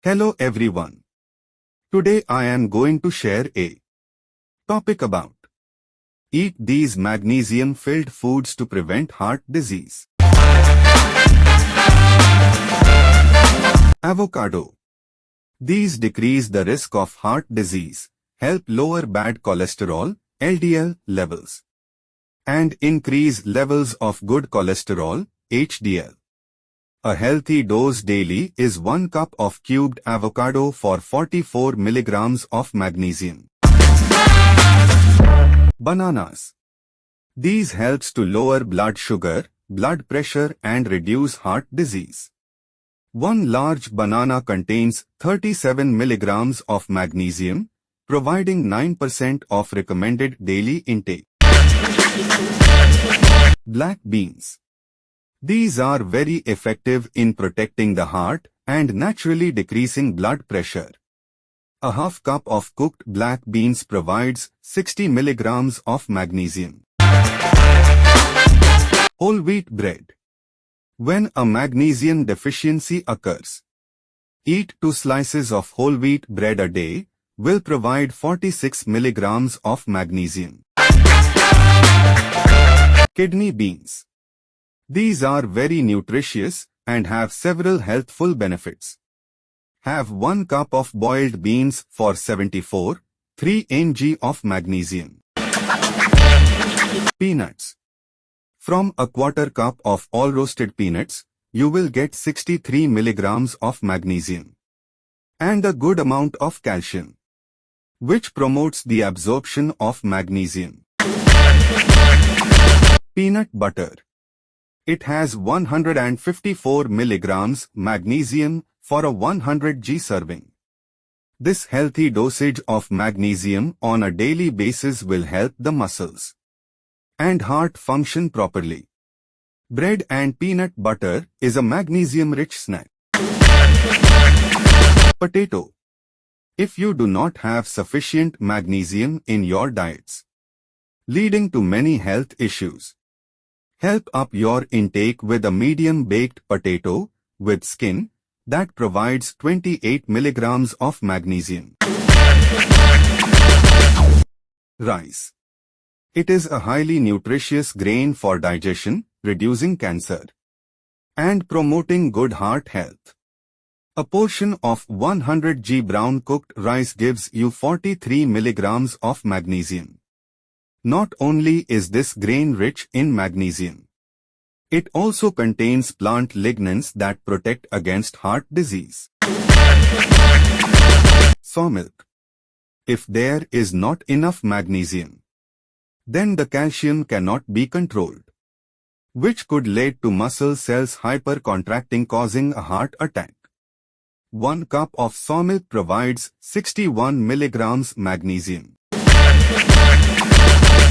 Hello everyone. Today I am going to share a topic about eat these magnesium-filled foods to prevent heart disease. Avocado. These decrease the risk of heart disease, help lower bad cholesterol, LDL, levels, and increase levels of good cholesterol, HDL. A healthy dose daily is 1 cup of cubed avocado for 44 milligrams of magnesium. Bananas. These helps to lower blood sugar, blood pressure and reduce heart disease. 1 large banana contains 37 milligrams of magnesium, providing 9% of recommended daily intake. Black beans. These are very effective in protecting the heart and naturally decreasing blood pressure. A half cup of cooked black beans provides 60 milligrams of magnesium. Whole wheat bread. When a magnesium deficiency occurs, eat 2 slices of whole wheat bread a day, will provide 46 milligrams of magnesium. Kidney beans. These are very nutritious and have several healthful benefits. Have 1 cup of boiled beans for 74.3 mg of magnesium. Peanuts. From a quarter cup of all roasted peanuts, you will get 63 milligrams of magnesium and a good amount of calcium, which promotes the absorption of magnesium. Peanut butter. It has 154 milligrams magnesium for a 100 g serving. This healthy dosage of magnesium on a daily basis will help the muscles and heart function properly. Bread and peanut butter is a magnesium-rich snack. Potato. If you do not have sufficient magnesium in your diets, leading to many health issues, help up your intake with a medium-baked potato with skin that provides 28 milligrams of magnesium. Rice. It is a highly nutritious grain for digestion, reducing cancer, and promoting good heart health. A portion of 100 g brown cooked rice gives you 43 milligrams of magnesium. Not only is this grain rich in magnesium, it also contains plant lignans that protect against heart disease. Soy milk. If there is not enough magnesium, then the calcium cannot be controlled, which could lead to muscle cells hypercontracting, causing a heart attack. 1 cup of soy milk provides 61 milligrams magnesium.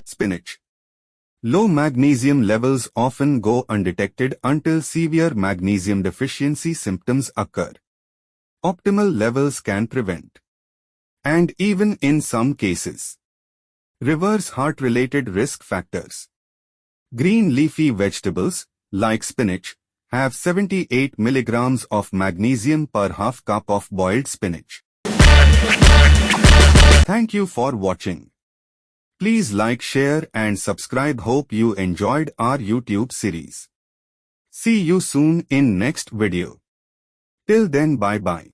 Spinach. Low magnesium levels often go undetected until severe magnesium deficiency symptoms occur. Optimal levels can prevent, and even in some cases, reverse heart-related risk factors. Green leafy vegetables, like spinach, have 78 milligrams of magnesium per half cup of boiled spinach. Thank you for watching. Please like, share and subscribe. Hope you enjoyed our YouTube series. See you soon in next video. Till then, bye-bye.